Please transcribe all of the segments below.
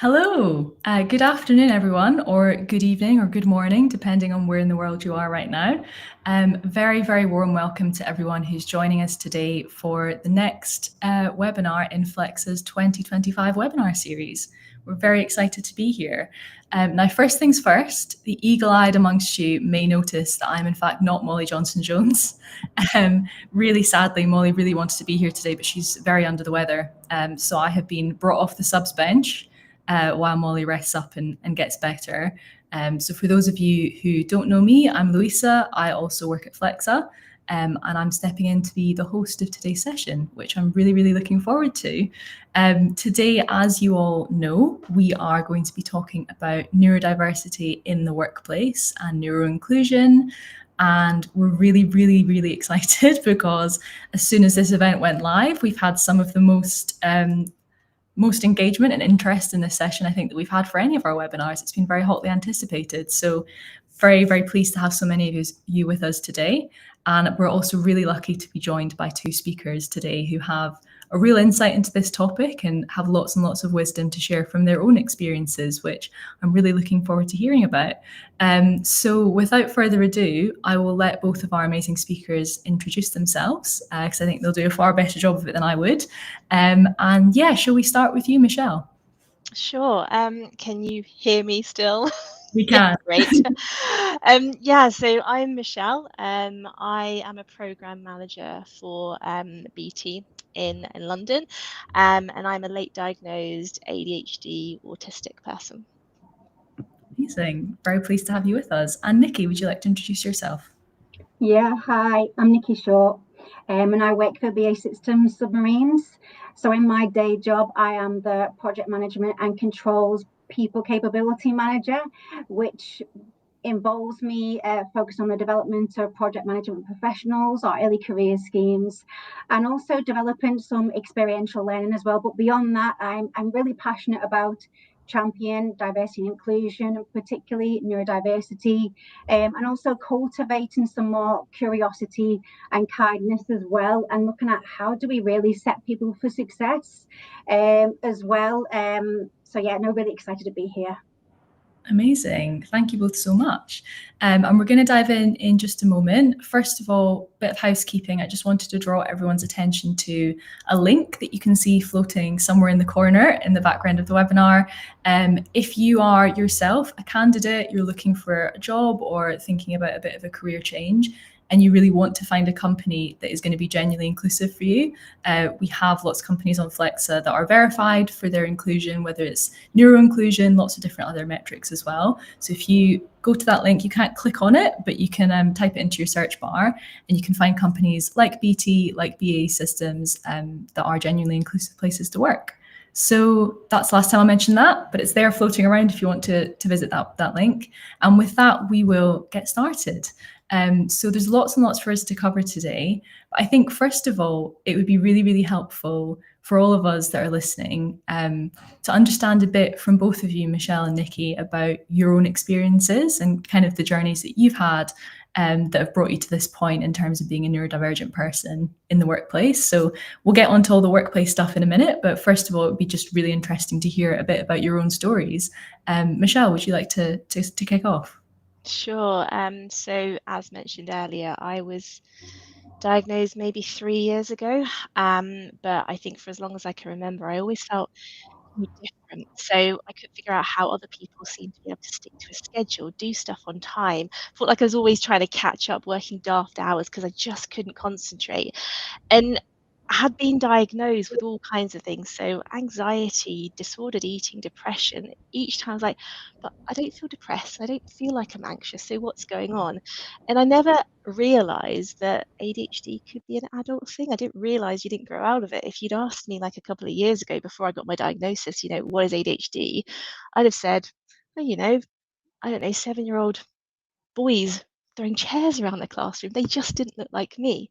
Hello, good afternoon, everyone, or good evening, or good morning, depending on where in the world you are right now. Very, very warm welcome to everyone who's joining us today for the next webinar in Flex's 2025 webinar series. We're very excited to be here. Now, first things first, the eagle-eyed amongst you may notice that I'm in fact not Molly Johnson-Jones. Really sadly, Molly really wanted to be here today, but she's very under the weather. So I have been brought off the subs bench while Molly rests up and gets better. So for those of you who don't know me, I'm Louisa. I also work at Flexa, and I'm stepping in to be the host of today's session, which I'm really, really looking forward to. Today, as you all know, we are going to be talking about neurodiversity in the workplace and neuroinclusion. And we're really, really, really excited because as soon as this event went live, we've had some of the most engagement and interest in this session I think that we've had for any of our webinars. It's been very hotly anticipated. So very, very pleased to have so many of you with us today. And we're also really lucky to be joined by two speakers today who have a real insight into this topic and have lots and lots of wisdom to share from their own experiences, which I'm really looking forward to hearing about. So without further ado, I will let both of our amazing speakers introduce themselves, because I think they'll do a far better job of it than I would. And yeah, shall we start with you, Michelle? Sure. Can you hear me still? We can. Great. So I'm Michelle. I am a program manager for BT in London, and I'm a late diagnosed ADHD autistic person. Amazing. Very pleased to have you with us. And Nikki, would you like to introduce yourself? Yeah, hi, I'm Nikki Short, and I work for BA Systems Submarines. So in my day job, I am the project management and controls people capability manager, which involves me focus on the development of project management professionals or early career schemes, and also developing some experiential learning as well. But beyond that, I'm really passionate about champion diversity and inclusion, particularly neurodiversity, and also cultivating some more curiosity and kindness as well, and looking at how do we really set people for success as well. So yeah, no, really excited to be here. Amazing. Thank you both so much. And we're going to dive in just a moment. First of all, bit of housekeeping. I just wanted to draw everyone's attention to a link that you can see floating somewhere in the corner in the background of the webinar. If you are yourself a candidate, you're looking for a job or thinking about a bit of a career change, and you really want to find a company that is going to be genuinely inclusive for you, we have lots of companies on Flexa that are verified for their inclusion, whether it's neuroinclusion, lots of different other metrics as well. So if you go to that link, you can't click on it, but you can type it into your search bar, and you can find companies like BT, like BA Systems, that are genuinely inclusive places to work. So that's the last time I mentioned that, but it's there floating around if you want to visit that link. And with that, we will get started. So there's lots and lots for us to cover today. But I think, first of all, it would be really, really helpful for all of us that are listening to understand a bit from both of you, Michelle and Nikki, about your own experiences and kind of the journeys that you've had that have brought you to this point in terms of being a neurodivergent person in the workplace. So we'll get onto all the workplace stuff in a minute, but first of all, it would be just really interesting to hear a bit about your own stories. Michelle, would you like to kick off? Sure. So as mentioned earlier, I was diagnosed maybe 3 years ago, but I think for as long as I can remember, I always felt different. So I couldn't figure out how other people seemed to be able to stick to a schedule, do stuff on time. Felt like I was always trying to catch up, working daft hours because I just couldn't concentrate. And I had been diagnosed with all kinds of things, so anxiety, disordered eating, depression. Each time I was like, but I don't feel depressed. I don't feel like I'm anxious. So what's going on? And I never realized that ADHD could be an adult thing. I didn't realize you didn't grow out of it. If you'd asked me like a couple of years ago before I got my diagnosis, what is ADHD? I'd have said, oh, I don't know, 7-year-old boys throwing chairs around the classroom. They just didn't look like me.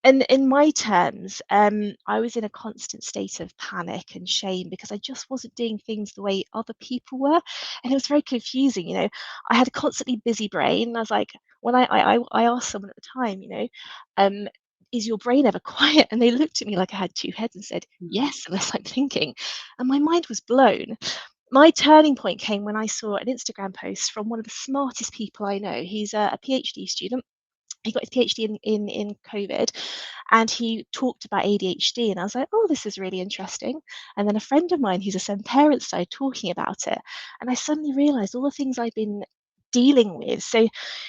And in my terms, I was in a constant state of panic and shame because I just wasn't doing things the way other people were, and it was very confusing. I had a constantly busy brain. I was like, when I asked someone at the time, is your brain ever quiet? And they looked at me like I had two heads and said, yes, unless I'm thinking. And my mind was blown. my turning point came when I saw an Instagram post from one of the smartest people I know. He's a PhD student. He got his PhD in COVID, and he talked about ADHD, and I was like, oh, this is really interesting. And then a friend of mine who's a SEND parent started talking about it, and I suddenly realized all the things I've been dealing with. So,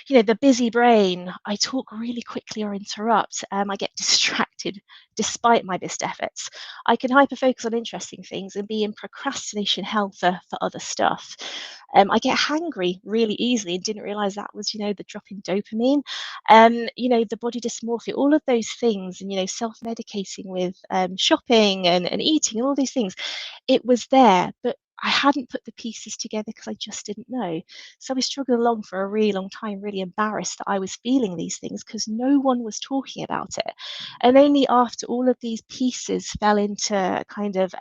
the busy brain, I talk really quickly or interrupt. I get distracted despite my best efforts. I can hyperfocus on interesting things and be in procrastination hell for other stuff. I get hangry really easily and didn't realize that was, the drop in dopamine. The body dysmorphia, all of those things, and, self-medicating with shopping and eating and all these things. It was there, but I hadn't put the pieces together because I just didn't know. So I struggled along for a really long time, really embarrassed that I was feeling these things because no one was talking about it. And only after all of these pieces fell into kind of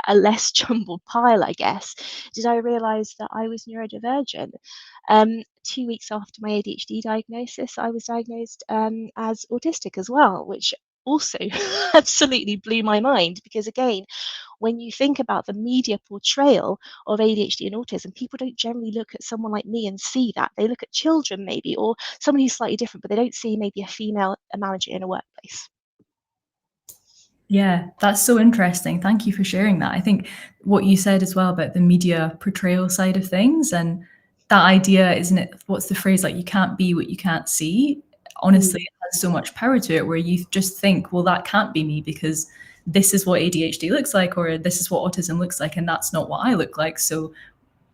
a less jumbled pile, I guess, did I realize that I was neurodivergent. 2 weeks after my ADHD diagnosis, I was diagnosed as autistic as well, which also absolutely blew my mind because, again, when you think about the media portrayal of ADHD and autism, people don't generally look at someone like me and see that. They look at children maybe, or someone who's slightly different, but they don't see maybe a female manager in a workplace. Yeah, that's so interesting. Thank you for sharing that. I think what you said as well about the media portrayal side of things, and that idea, isn't it? What's the phrase, like, you can't be what you can't see? Honestly, it has so much power to it, where you just think, well, that can't be me because this is what ADHD looks like, or this is what autism looks like, and that's not what I look like. So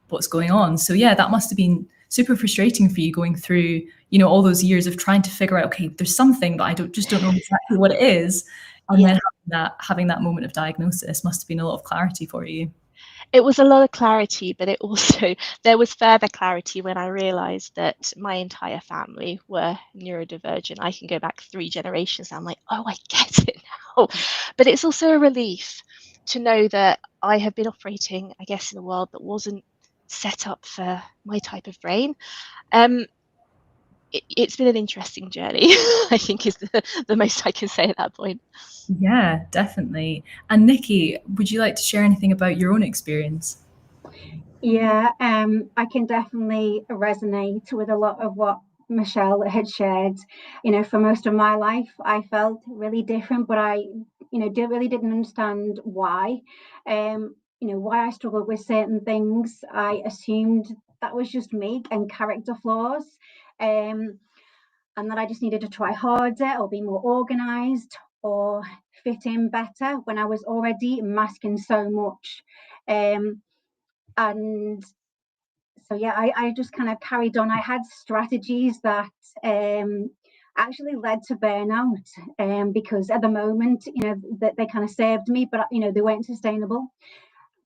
what's going on? So yeah, that must have been super frustrating for you, going through, all those years of trying to figure out, okay, there's something, but I just don't know exactly what it is. And then having that moment of diagnosis must have been a lot of clarity for you. It was a lot of clarity, but there was further clarity when I realized that my entire family were neurodivergent. I can go back 3 generations and I'm like, oh, I get it now. But it's also a relief to know that I have been operating, I guess, in a world that wasn't set up for my type of brain. It's been an interesting journey, I think, is the most I can say at that point. Yeah, definitely. And Nikki, would you like to share anything about your own experience? Yeah, I can definitely resonate with a lot of what Michelle had shared. For most of my life, I felt really different, but I, really didn't understand why. Why I struggled with certain things. I assumed that was just me and character flaws, and that I just needed to try harder or be more organized or fit in better when I was already masking so much. And so yeah, I just kind of carried on. I had strategies that actually led to burnout, because at the moment, that they kind of served me, but they weren't sustainable.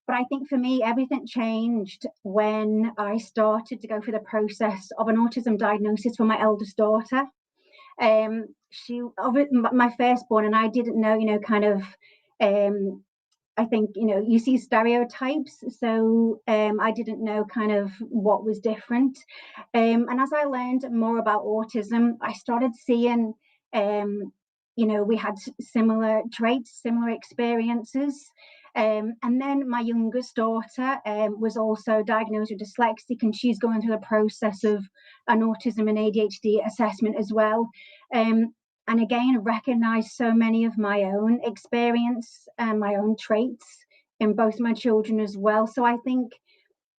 But I think for me, everything changed when I started to go through the process of an autism diagnosis for my eldest daughter. She, my firstborn, and I didn't know, kind of. I think, you see stereotypes. So I didn't know kind of what was different. And as I learned more about autism, I started seeing, we had similar traits, similar experiences. And then my youngest daughter was also diagnosed with dyslexic, and she's going through the process of an autism and ADHD assessment as well. And again, recognize so many of my own experience and my own traits in both my children as well. So I think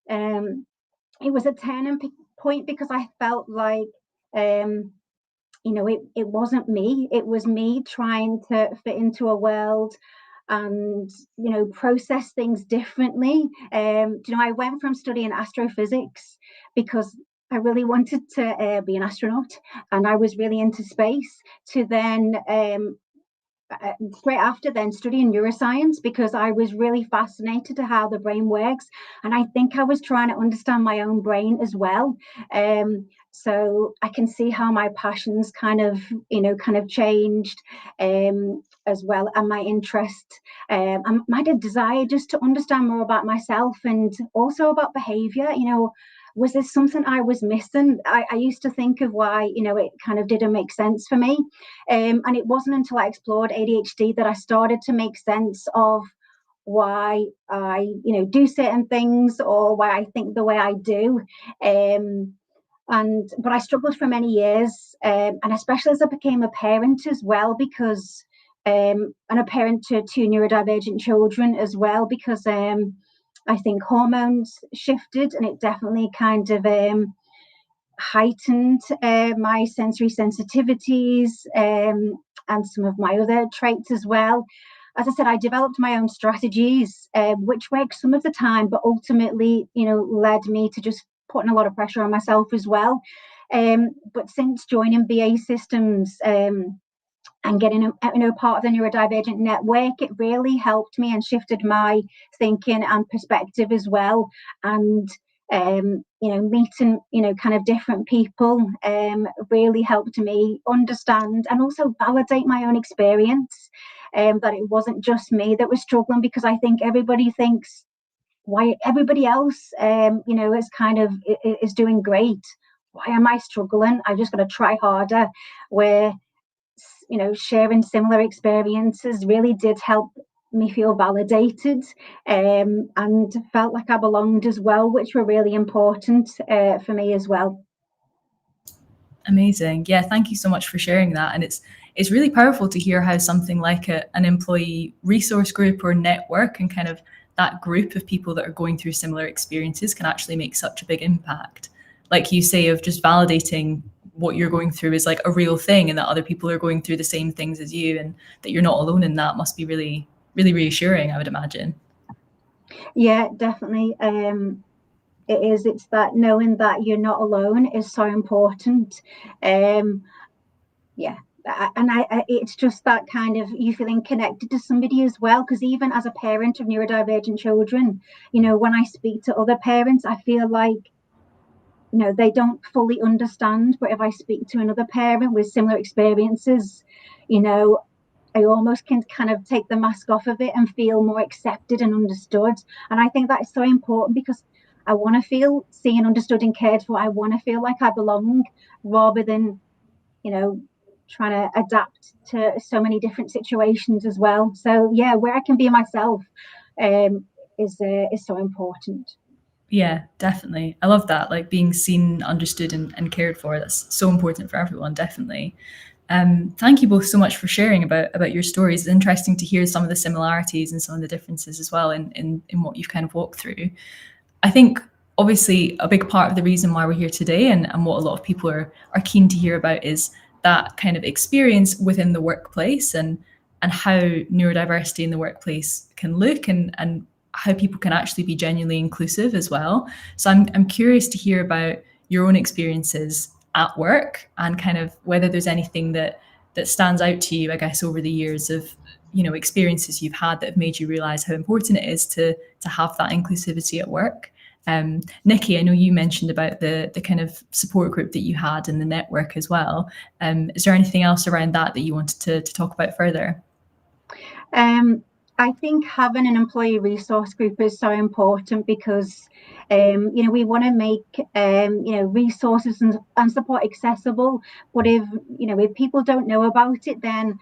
it was a turning point, because I felt like it wasn't me. It was me trying to fit into a world and process things differently. I went from studying astrophysics because I really wanted to be an astronaut, and I was really into space, to then straight after then studying neuroscience, because I was really fascinated to how the brain works, and I think I was trying to understand my own brain as well. So I can see how my passions kind of changed as well, and my interest, and my desire just to understand more about myself and also about behavior. Was there something I was missing? I used to think of why, it kind of didn't make sense for me. And it wasn't until I explored ADHD that I started to make sense of why I, do certain things, or why I think the way I do. But I struggled for many years, and especially as I became a parent as well, because and a parent to two neurodivergent children as well, because I think hormones shifted, and it definitely kind of heightened my sensory sensitivities, and some of my other traits as well. As I said, I developed my own strategies, which worked some of the time, but ultimately, led me to just putting a lot of pressure on myself as well. But since joining BA Systems, and getting part of the neurodivergent network, it really helped me and shifted my thinking and perspective as well. And meeting kind of different people really helped me understand and also validate my own experience, that it wasn't just me that was struggling, because I think everybody thinks, why everybody else is kind of is doing great, why am I struggling? I just got to try harder. Where sharing similar experiences really did help me feel validated, and felt like I belonged as well, which were really important for me as well. Amazing. Yeah, thank you so much for sharing that. And it's really powerful to hear how something like an employee resource group or network, and kind of that group of people that are going through similar experiences, can actually make such a big impact. Like you say, of just validating what you're going through is like a real thing, and that other people are going through the same things as you, and that you're not alone in that, must be really, really reassuring, I would imagine. Yeah, definitely. It is. It's that knowing that you're not alone is so important. Yeah. And it's just that kind of you feeling connected to somebody as well, because even as a parent of neurodivergent children, when I speak to other parents, I feel like they don't fully understand. But if I speak to another parent with similar experiences, I almost can kind of take the mask off of it and feel more accepted and understood. And I think that is so important, because I want to feel seen, understood, and cared for. I want to feel like I belong, rather than trying to adapt to so many different situations as well. So yeah, where I can be myself is so important. Yeah, definitely. I love that. Like being seen, understood, and cared for. That's so important for everyone, definitely. Thank you both so much for sharing about your stories. It's interesting to hear some of the similarities and some of the differences as well in what you've kind of walked through. I think obviously a big part of the reason why we're here today, and what a lot of people are keen to hear about, is that kind of experience within the workplace, and how neurodiversity in the workplace can look, and how people can actually be genuinely inclusive as well. So I'm curious to hear about your own experiences at work, and kind of whether there's anything that stands out to you, I guess, over the years of experiences you've had that have made you realize how important it is to have that inclusivity at work. Nikki, I know you mentioned about the kind of support group that you had in the network as well. Is there anything else around that you wanted to talk about further? I think having an employee resource group is so important, because we want to make resources and support accessible. But if people don't know about it, then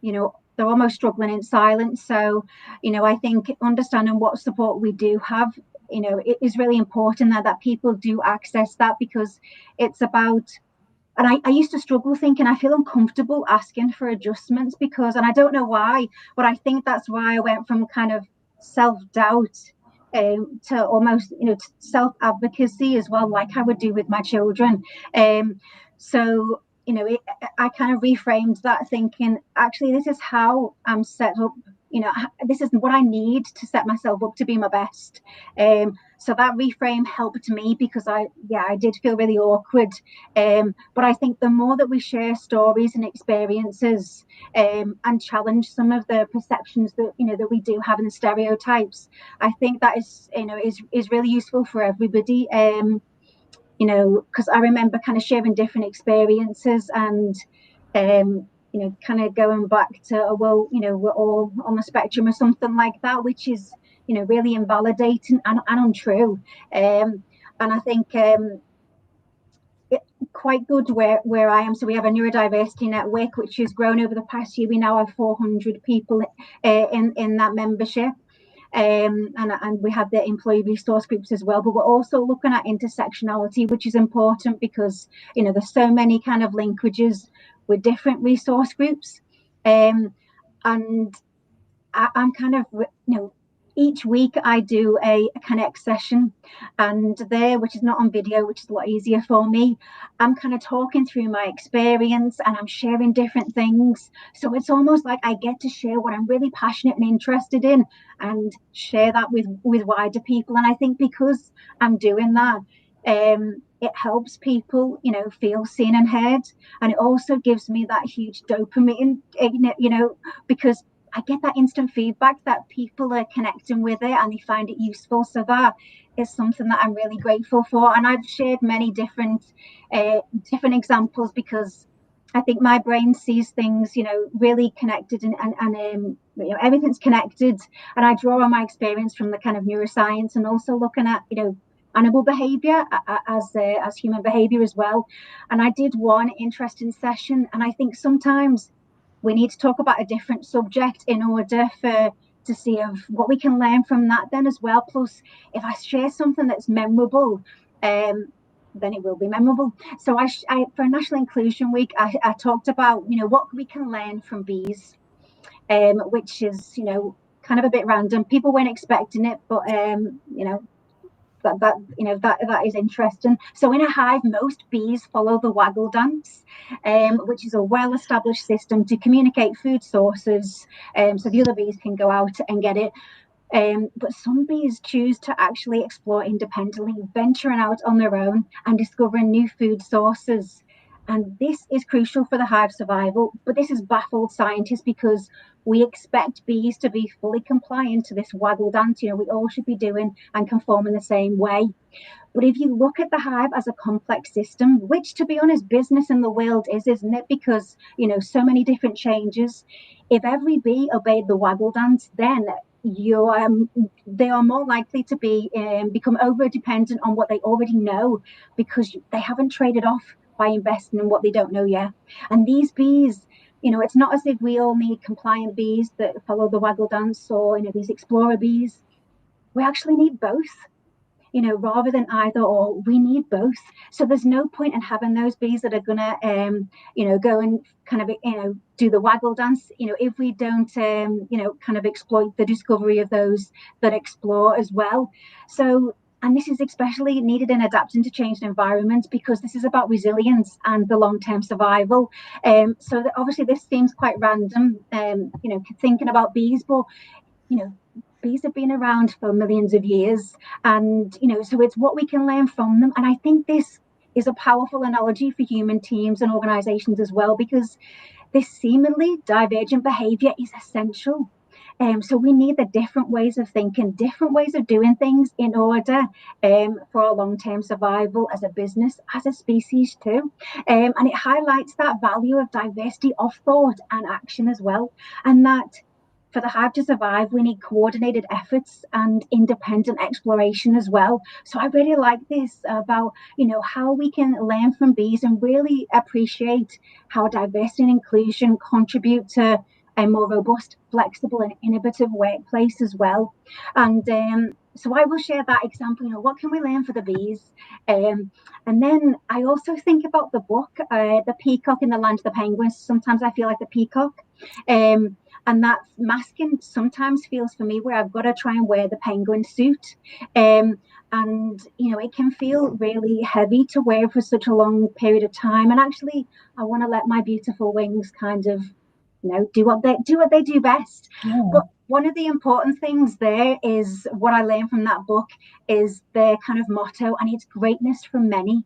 they're almost struggling in silence. So I think understanding what support we do have, it is really important that people do access that, because it's about. And I used to struggle, thinking I feel uncomfortable asking for adjustments, because, and I don't know why, but I think that's why I went from kind of self-doubt to almost, to self-advocacy as well, like I would do with my children. So, I kind of reframed that, thinking, actually, this is how I'm set up. This is what I need to set myself up to be my best. So that reframe helped me, because I did feel really awkward. But I think the more that we share stories and experiences, and challenge some of the perceptions that that we do have, in the stereotypes, I think that is really useful for everybody. Because I remember kind of sharing different experiences, and kind of going back to, well, we're all on the spectrum or something like that, which is really invalidating and untrue. And I think quite good where I am. So we have a neurodiversity network which has grown over the past year. We now have 400 people in that membership. and we have the employee resource groups as well. But we're also looking at intersectionality, which is important because, you know, there's so many kind of linkages with different resource groups. And I'm kind of, you know, each week I do a connect session, and there, which is not on video, which is a lot easier for me, I'm kind of talking through my experience and I'm sharing different things. So it's almost like I get to share what I'm really passionate and interested in and share that with wider people. And I think because I'm doing that, it helps people, you know, feel seen and heard. And it also gives me that huge dopamine, you know, because I get that instant feedback that people are connecting with it and they find it useful. So that is something that I'm really grateful for. And I've shared many different examples because I think my brain sees things, you know, really connected, and you know, everything's connected. And I draw on my experience from the kind of neuroscience and also looking at, you know, animal behavior as human behavior as well. And I did one interesting session, and I think sometimes we need to talk about a different subject in order to see of what we can learn from that then as well. Plus, if I share something that's memorable, then it will be memorable. So I for National Inclusion Week, I talked about, you know, what we can learn from bees, which is, you know, kind of a bit random. People weren't expecting it, but you know, that is interesting. So in a hive, most bees follow the waggle dance, which is a well-established system to communicate food sources, so the other bees can go out and get it. But some bees choose to actually explore independently, venturing out on their own and discovering new food sources. And this is crucial for the hive survival. But this has baffled scientists because we expect bees to be fully compliant to this waggle dance. You know, we all should be doing and conforming the same way. But if you look at the hive as a complex system, which, to be honest, business in the world is, isn't it? Because, you know, so many different changes. If every bee obeyed the waggle dance, then they are more likely to become over dependent on what they already know, because they haven't traded off by investing in what they don't know yet. And these bees, you know, it's not as if we all need compliant bees that follow the waggle dance, or, you know, these explorer bees. We actually need both, you know, rather than either or. We need both. So there's no point in having those bees that are gonna you know, go and kind of, you know, do the waggle dance, you know, if we don't you know, kind of exploit the discovery of those that explore as well. So, and this is especially needed in adapting to changed environments, because this is about resilience and the long-term survival. So that obviously this seems quite random, you know, thinking about bees, but, you know, bees have been around for millions of years, and, you know, so it's what we can learn from them. And I think this is a powerful analogy for human teams and organizations as well, because this seemingly divergent behavior is essential. So we need the different ways of thinking, different ways of doing things in order for our long-term survival as a business, as a species too. And it highlights that value of diversity of thought and action as well, and that for the hive to survive, we need coordinated efforts and independent exploration as well. So I really like this about, you know, how we can learn from bees and really appreciate how diversity and inclusion contribute to a more robust, flexible, and innovative workplace as well. And so I will share that example, you know, what can we learn for the bees? And then I also think about the book, The Peacock in the Land of the Penguins. Sometimes I feel like the peacock. And that masking sometimes feels for me where I've got to try and wear the penguin suit. And, you know, it can feel really heavy to wear for such a long period of time. And actually, I want to let my beautiful wings kind of, you know, do what they do best. Yeah. But one of the important things there is what I learned from that book is their kind of motto, and it's greatness from many.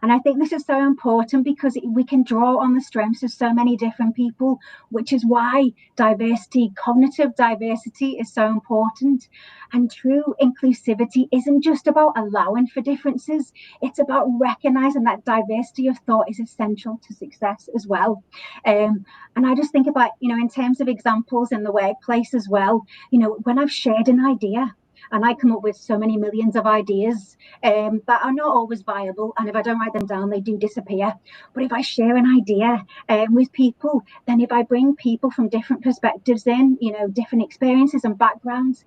And I think this is so important because we can draw on the strengths of so many different people, which is why diversity, cognitive diversity, is so important. And true inclusivity isn't just about allowing for differences, it's about recognizing that diversity of thought is essential to success as well. And I just think about, you know, in terms of examples in the workplace as well, you know, when I've shared an idea, and I come up with so many millions of ideas that are not always viable, and if I don't write them down, they do disappear. But if I share an idea with people, then if I bring people from different perspectives in, you know, different experiences and backgrounds,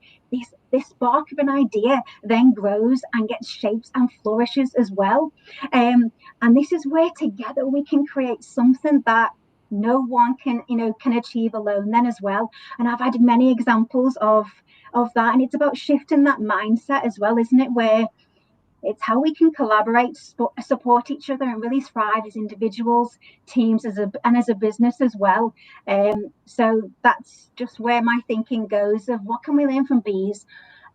this spark of an idea then grows and gets shapes and flourishes as well. And this is where together we can create something that no one can, you know, can achieve alone then as well. And I've had many examples of that, and it's about shifting that mindset as well, isn't it, where it's how we can collaborate, support each other, and really thrive as individuals, teams, and as a business as well. So that's just where my thinking goes of what can we learn from bees,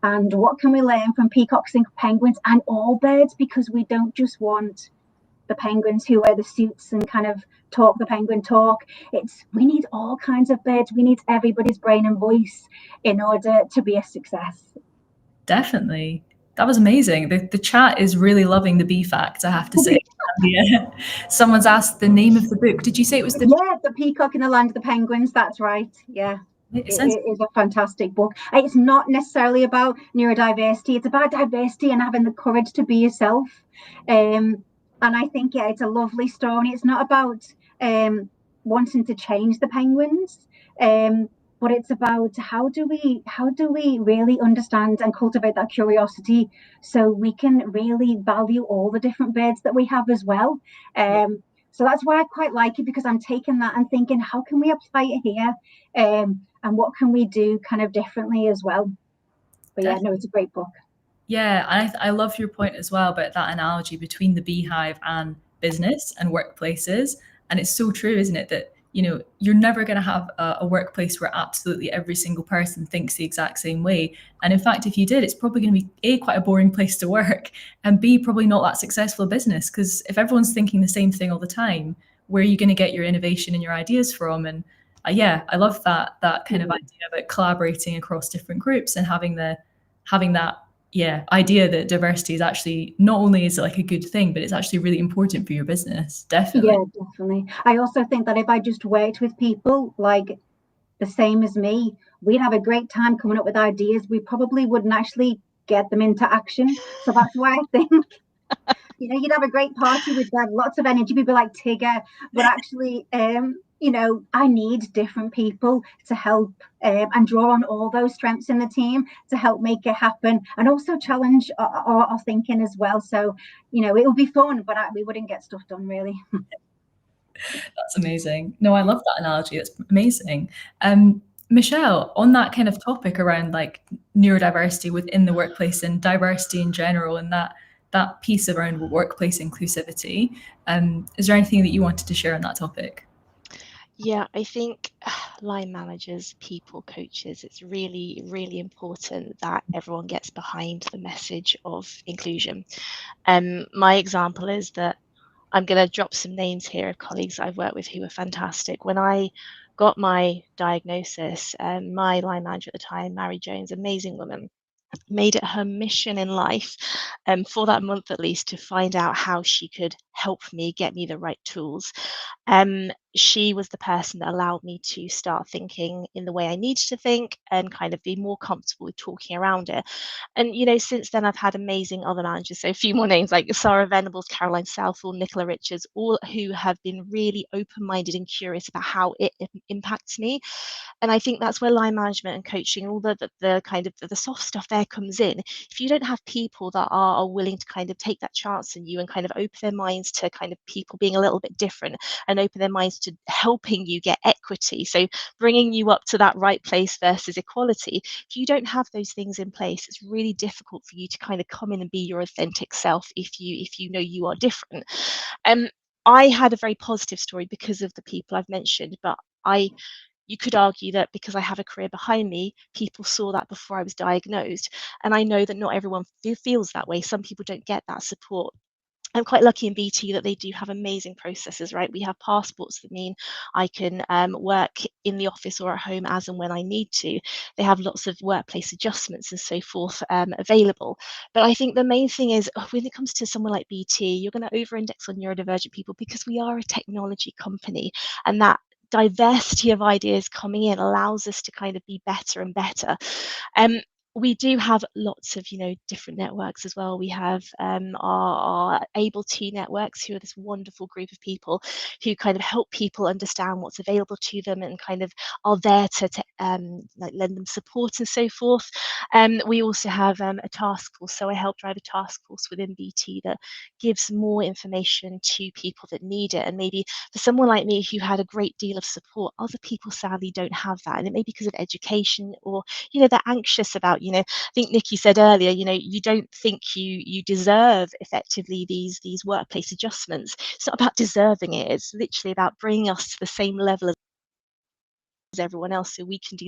and what can we learn from peacocks and penguins and all birds, because we don't just want the penguins who wear the suits and kind of talk the penguin talk. We need all kinds of birds. We need everybody's brain and voice in order to be a success. Definitely. That was amazing. The chat is really loving the bee facts, I have to say. Yeah. Someone's asked the name of the book. Did you say it was the Peacock in the Land of the Penguins? That's right. Yeah. It is a fantastic book. It's not necessarily about neurodiversity. It's about diversity and having the courage to be yourself. And I think, yeah, it's a lovely story. It's not about wanting to change the penguins, but it's about how do we really understand and cultivate that curiosity so we can really value all the different birds that we have as well. So that's why I quite like it, because I'm taking that and thinking, how can we apply it here, and what can we do kind of differently as well. But yeah, no, it's a great book. Yeah, I love your point as well about that analogy between the beehive and business and workplaces. And it's so true, isn't it, that, you know, you're never going to have a workplace where absolutely every single person thinks the exact same way. And in fact, if you did, it's probably going to be A, quite a boring place to work, and B, probably not that successful a business, because if everyone's thinking the same thing all the time, where are you going to get your innovation and your ideas from? And yeah, I love that kind of idea about collaborating across different groups and having that idea that diversity is actually, not only is it like a good thing, but it's actually really important for your business. Definitely. Yeah, definitely. I also think that if I just worked with people like the same as me, we'd have a great time coming up with ideas. We probably wouldn't actually get them into action. So that's why I think, you know, you'd have a great party with lots of energy, people like Tigger, but actually, you know, I need different people to help and draw on all those strengths in the team to help make it happen, and also challenge our thinking as well. So, you know, it would be fun, but we wouldn't get stuff done, really. That's amazing. No, I love that analogy. That's amazing. Michelle, on that kind of topic around like neurodiversity within the workplace and diversity in general, and that piece around workplace inclusivity, is there anything that you wanted to share on that topic? Yeah, I think line managers, people coaches, it's really, really important that everyone gets behind the message of inclusion. My example is that I'm going to drop some names here of colleagues I've worked with who were fantastic. When I got my diagnosis, my line manager at the time, Mary Jones, amazing woman, made it her mission in life, for that month at least, to find out how she could help me get me the right tools. She was the person that allowed me to start thinking in the way I needed to think and kind of be more comfortable with talking around it. And, you know, since then I've had amazing other managers. So a few more names like Sara Venables, Caroline Southall, Nicola Richards, all who have been really open-minded and curious about how it impacts me. And I think that's where line management and coaching, all the kind of the soft stuff there comes in. If you don't have people that are willing to kind of take that chance in you and kind of open their minds to kind of people being a little bit different and open their minds to helping you get equity, so bringing you up to that right place versus equality, if you don't have those things in place, it's really difficult for you to kind of come in and be your authentic self if you know you are different. I had a very positive story because of the people I've mentioned, but you could argue that because I have a career behind me, people saw that before I was diagnosed. And I know that not everyone feels that way. Some people don't get that support. I'm quite lucky in BT that they do have amazing processes, right? We have passports that mean I can work in the office or at home as and when I need to. They have lots of workplace adjustments and so forth available. But I think the main thing is when it comes to someone like BT, you're going to over-index on neurodivergent people because we are a technology company, and that diversity of ideas coming in allows us to kind of be better and better. we do have lots of, different networks as well. We have our Able To networks, who are this wonderful group of people who kind of help people understand what's available to them and kind of are there to like lend them support and so forth. We also have a task force. So I help drive a task force within BT that gives more information to people that need it. And maybe for someone like me who had a great deal of support, other people sadly don't have that. And it may be because of education, or they're anxious about, I think Nikki said earlier, you don't think you deserve effectively these workplace adjustments. It's not about deserving it. It's literally about bringing us to the same level as everyone else, so we can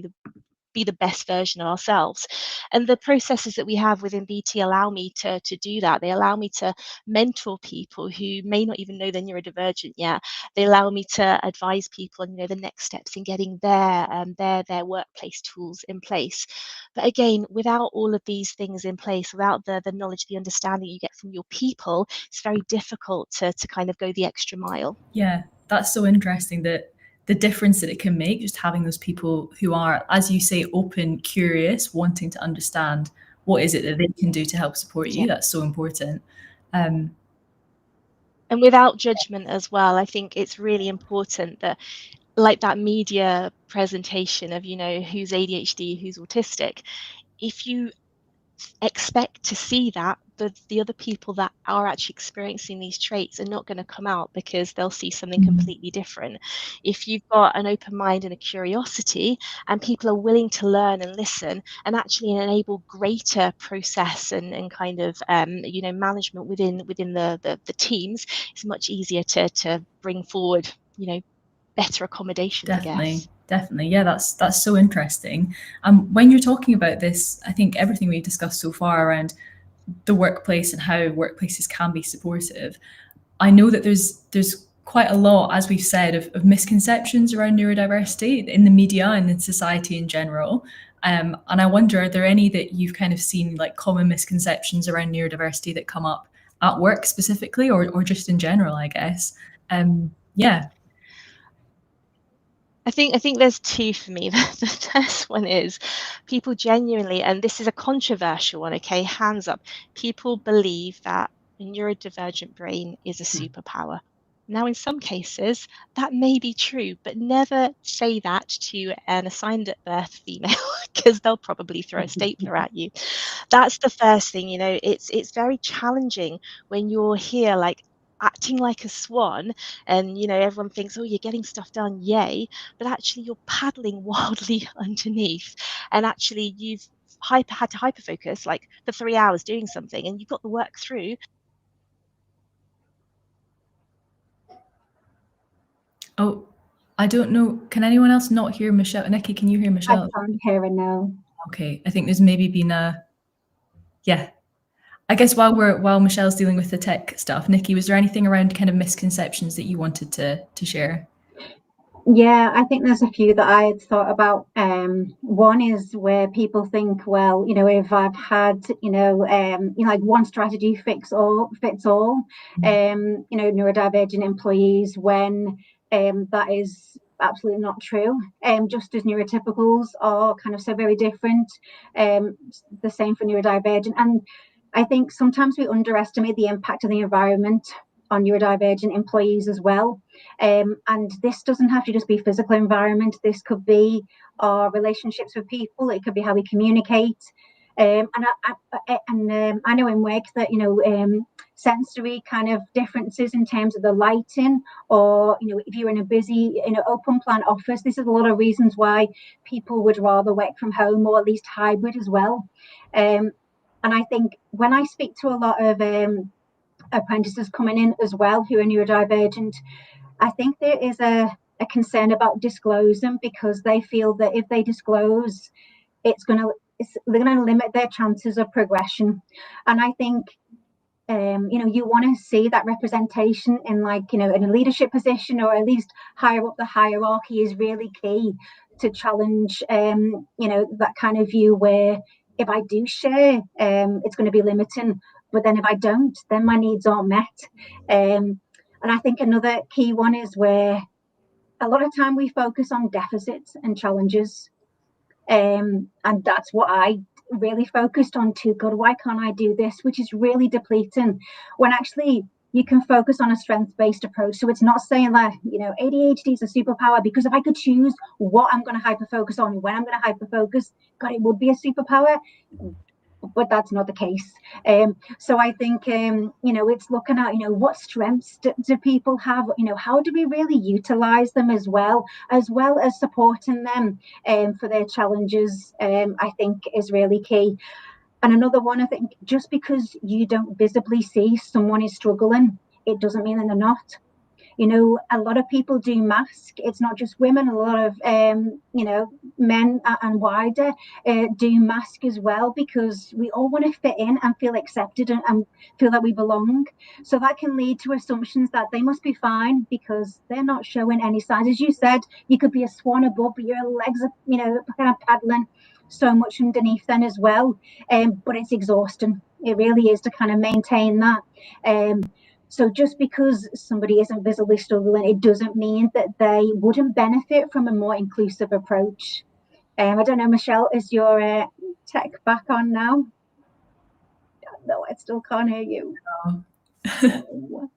be the best version of ourselves. And the processes that we have within BT allow me to do that. They allow me to mentor people who may not even know they're neurodivergent yet. They allow me to advise people on, the next steps in getting their workplace tools in place. But again, without all of these things in place, without the knowledge, the understanding you get from your people, it's very difficult to kind of go the extra mile. Yeah, that's so interesting, that the difference that it can make, just having those people who are, as you say, open, curious, wanting to understand what is it that they can do to help support you. That's so important. And without judgment as well. I think it's really important that, like that media presentation of, who's ADHD, who's autistic, if you expect to see that, the other people that are actually experiencing these traits are not going to come out, because they'll see something completely different. If you've got an open mind and a curiosity, and people are willing to learn and listen and actually enable greater process and kind of management within the teams, it's much easier to bring forward better accommodations, I guess. Definitely. Yeah, that's so interesting. When you're talking about this, I think everything we've discussed so far around the workplace and how workplaces can be supportive, I know that there's quite a lot, as we've said, of misconceptions around neurodiversity in the media and in society in general. And I wonder, are there any that you've kind of seen, like common misconceptions around neurodiversity that come up at work specifically, or just in general, I guess? Yeah. I think there's two for me. The first one is people genuinely, and this is a controversial one, okay, hands up, people believe that a neurodivergent brain is a superpower. Now, in some cases, that may be true, but never say that to an assigned at birth female, because they'll probably throw a stapler at you. That's the first thing. It's very challenging when you're here, like acting like a swan, and everyone thinks, oh, you're getting stuff done, yay, but actually you're paddling wildly underneath, and actually you've had to hyperfocus like for 3 hours doing something, and you've got the work through. Oh, I don't know. Can anyone else not hear Michelle? Nikki, can you hear I Michelle? can't hear her now. Okay, I think there's maybe been yeah. I guess while Michelle's dealing with the tech stuff, Nikki, was there anything around kind of misconceptions that you wanted to share? Yeah, I think there's a few that I had thought about. One is where people think, well, if I've had, like one strategy fits all, neurodivergent employees, when that is absolutely not true. Just as neurotypicals are kind of so very different, the same for neurodivergent. And I think sometimes we underestimate the impact of the environment on neurodivergent employees as well. And this doesn't have to just be physical environment. This could be our relationships with people. It could be how we communicate. And I know in work that sensory kind of differences in terms of the lighting, or if you're in a busy open plan office, this is a lot of reasons why people would rather work from home, or at least hybrid as well. And I think when I speak to a lot of apprentices coming in as well who are neurodivergent, I think there is a concern about disclosing, because they feel that if they disclose, they're going to limit their chances of progression. And I think you want to see that representation in, like, in a leadership position, or at least higher up the hierarchy, is really key to challenge that kind of view where, if I do share, it's going to be limiting, but then if I don't, then my needs aren't met. And I think another key one is where a lot of time we focus on deficits and challenges, and that's what I really focused on too good, why can't I do this, which is really depleting, when actually you can focus on a strength-based approach. So it's not saying that, you know, ADHD is a superpower, because if I could choose what I'm going to hyper-focus on, when I'm going to hyper-focus, God, it would be a superpower. But that's not the case. So I think, you know, it's looking at, you know, what strengths do people have? You know, how do we really utilize them as well as supporting them for their challenges, I think is really key. And another one, I think, just because you don't visibly see someone is struggling, it doesn't mean that they're not. You know, a lot of people do mask. It's not just women. A lot of, you know, men and wider do mask as well, because we all want to fit in and feel accepted and feel that we belong. So that can lead to assumptions that they must be fine because they're not showing any signs. As you said, you could be a swan above, but your legs are, you know, kind of paddling so much underneath then as well. But it's exhausting. It really is to kind of maintain that. So just because somebody isn't visibly struggling, it doesn't mean that they wouldn't benefit from a more inclusive approach. I don't know, Michelle, is your tech back on now? No, I still can't hear you. No.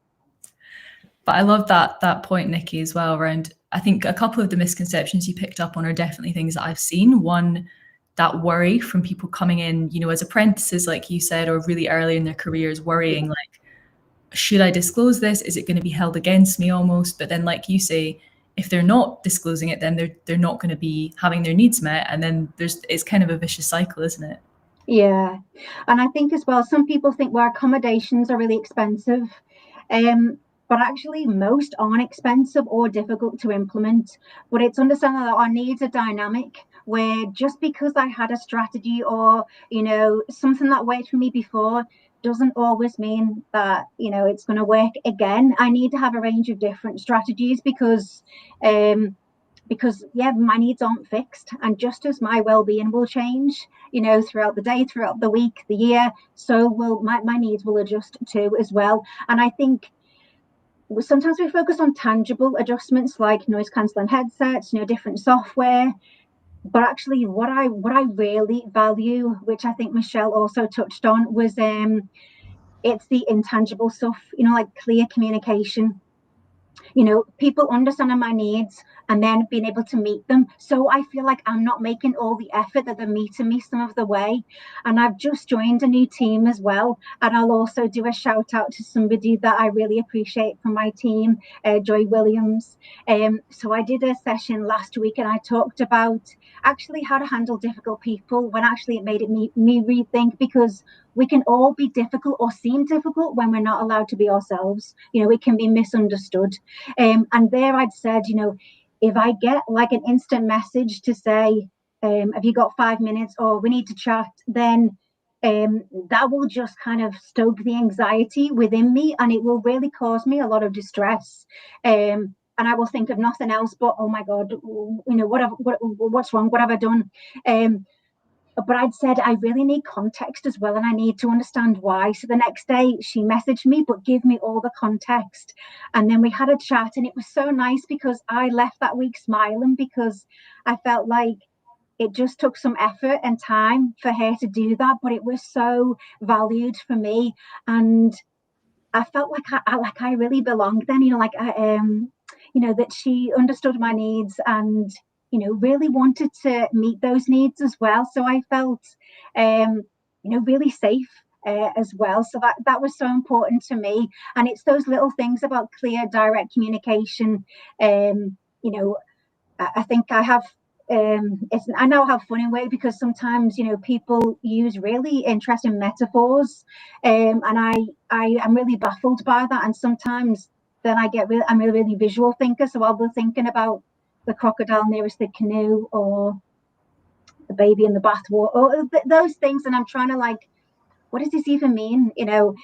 But I love that point, Nikki, as well, around, I think a couple of the misconceptions you picked up on are definitely things that I've seen. One, that worry from people coming in, you know, as apprentices, like you said, or really early in their careers, worrying like, should I disclose this? Is it going to be held against me almost? But then, like you say, if they're not disclosing it, then they're not going to be having their needs met. And then it's kind of a vicious cycle, isn't it? Yeah. And I think as well, some people think, well, accommodations are really expensive. But actually most aren't expensive or difficult to implement. But it's understanding that our needs are dynamic, where just because I had a strategy or, you know, something that worked for me before doesn't always mean that, you know, it's going to work again. I need to have a range of different strategies because yeah, my needs aren't fixed, and just as my well-being will change, you know, throughout the day, throughout the week, the year, so will my needs will adjust too as well. And I think sometimes we focus on tangible adjustments like noise cancelling headsets, you know, different software. But actually what I really value, which I think Michelle also touched on, was it's the intangible stuff, you know, like clear communication, you know, people understanding my needs and then being able to meet them. So I feel like I'm not making all the effort that they're meeting me some of the way. And I've just joined a new team as well. And I'll also do a shout out to somebody that I really appreciate from my team, Joy Williams. So I did a session last week and I talked about actually how to handle difficult people, when actually it made me rethink, because we can all be difficult or seem difficult when we're not allowed to be ourselves. You know, it can be misunderstood. And there I'd said, you know, if I get like an instant message to say, have you got 5 minutes, or we need to chat, then that will just kind of stoke the anxiety within me, and it will really cause me a lot of distress. And I will think of nothing else but, oh my God, you know, what's wrong? What have I done? But I'd said I really need context as well, and I need to understand why. So the next day she messaged me, but give me all the context. And then we had a chat, and it was so nice because I left that week smiling, because I felt like it just took some effort and time for her to do that, but it was so valued for me. And I felt like I really belonged then, you know, like you know, that she understood my needs and, you know, really wanted to meet those needs as well. So I felt, you know, really safe as well. So that was so important to me. And it's those little things about clear, direct communication. You know, I think I have. I now have fun in a way, because sometimes, you know, people use really interesting metaphors, and I'm really baffled by that. And sometimes then I'm a really visual thinker, so I'll be thinking about the crocodile nearest the canoe, or the baby in the bathwater, or those things, and I'm trying to like, what does this even mean, you know?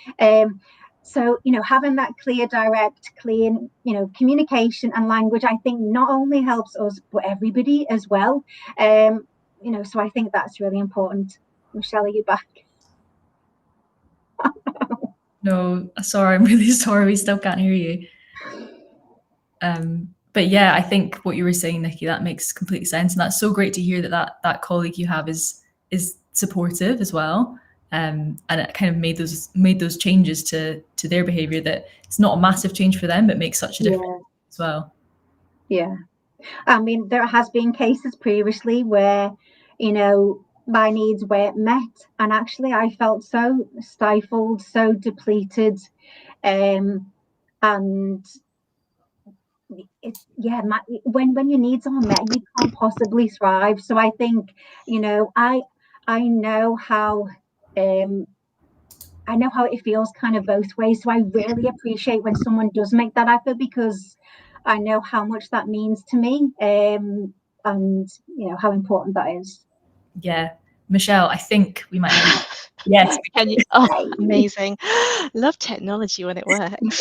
So, you know, having that clear, direct, clean, you know, communication and language, I think not only helps us, but everybody as well. You know, so I think that's really important. Michelle, are you back? No, sorry, I'm really sorry. We still can't hear you. But yeah, I think what you were saying, Nikki, that makes complete sense. And that's so great to hear that colleague you have is supportive as well. And it kind of made those changes to their behavior that it's not a massive change for them, but makes such a difference as well. Yeah. I mean, there has been cases previously where, my needs weren't met, and actually I felt so stifled, so depleted, and when your needs aren't met, you can't possibly thrive. So I think, I know how it feels kind of both ways. So I really appreciate when someone does make that effort, because I know how much that means to me, and how important that is. Yeah, Michelle, I think we might have. Yes. Can you? Oh, amazing. Love technology when it works.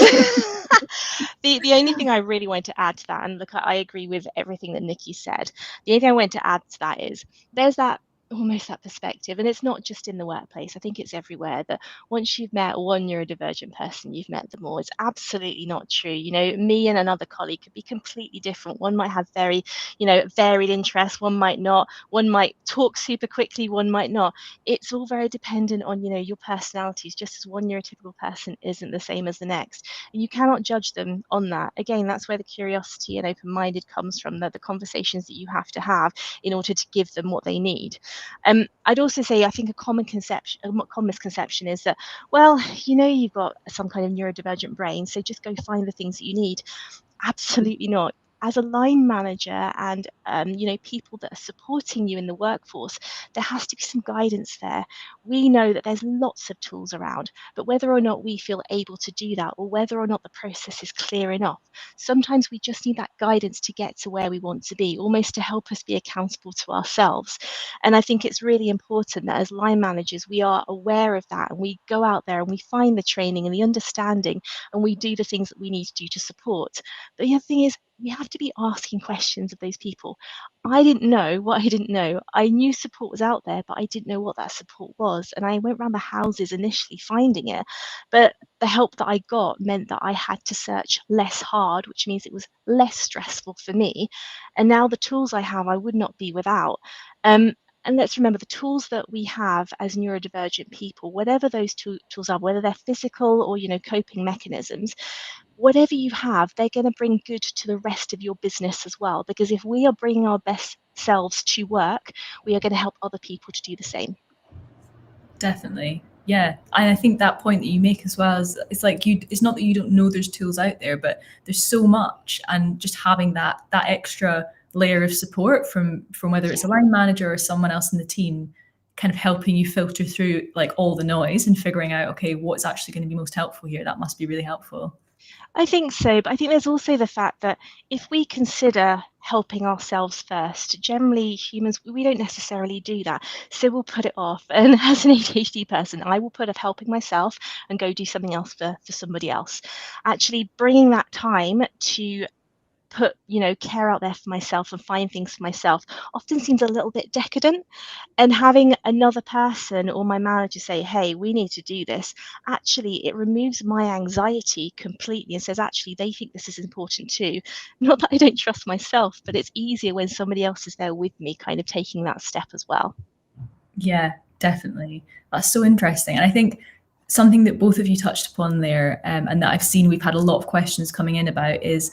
The only thing I really want to add to that, and look, I agree with everything that Nikki said. The only thing I want to add to that is there's that almost that perspective, and it's not just in the workplace. I think it's everywhere, that once you've met one neurodivergent person, you've met them all. It's absolutely not true. Me and another colleague could be completely different. One might have very, varied interests. One might not. One might talk super quickly. One might not. It's all very dependent on, your personalities, just as one neurotypical person isn't the same as the next. And you cannot judge them on that. Again, that's where the curiosity and open-minded comes from, the conversations that you have to have in order to give them what they need. I'd also say, I think a common misconception is that, well, you've got some kind of neurodivergent brain, so just go find the things that you need. Absolutely not. As a line manager and people that are supporting you in the workforce, there has to be some guidance there. We know that there's lots of tools around, but whether or not we feel able to do that, or whether or not the process is clear enough, sometimes we just need that guidance to get to where we want to be, almost to help us be accountable to ourselves. And I think it's really important that as line managers, we are aware of that, and we go out there and we find the training and the understanding, and we do the things that we need to do to support. But the other thing is, we have to be asking questions of those people. I didn't know what I didn't know. I knew support was out there, but I didn't know what that support was. And I went around the houses initially finding it. But the help that I got meant that I had to search less hard, which means it was less stressful for me. And now the tools I have, I would not be without. And let's remember, the tools that we have as neurodivergent people, whatever those tools are, whether they're physical or, coping mechanisms, whatever you have, they're going to bring good to the rest of your business as well. Because if we are bringing our best selves to work, we are going to help other people to do the same. Definitely. Yeah. And I think that point that you make as well is, it's like it's not that you don't know there's tools out there, but there's so much, and just having that extra layer of support from whether it's a line manager or someone else in the team, kind of helping you filter through like all the noise and figuring out, okay, what's actually going to be most helpful here. That must be really helpful. I think so, but I think there's also the fact that if we consider helping ourselves first, generally humans, we don't necessarily do that. So we'll put it off. And as an ADHD person, I will put off helping myself and go do something else for somebody else. Actually bringing that time to put care out there for myself and find things for myself often seems a little bit decadent. And having another person or my manager say, hey, we need to do this, actually it removes my anxiety completely and says, actually they think this is important too. Not that I don't trust myself, but it's easier when somebody else is there with me, kind of taking that step as well. Yeah, definitely. That's so interesting. And I think something that both of you touched upon there, and that I've seen we've had a lot of questions coming in about, is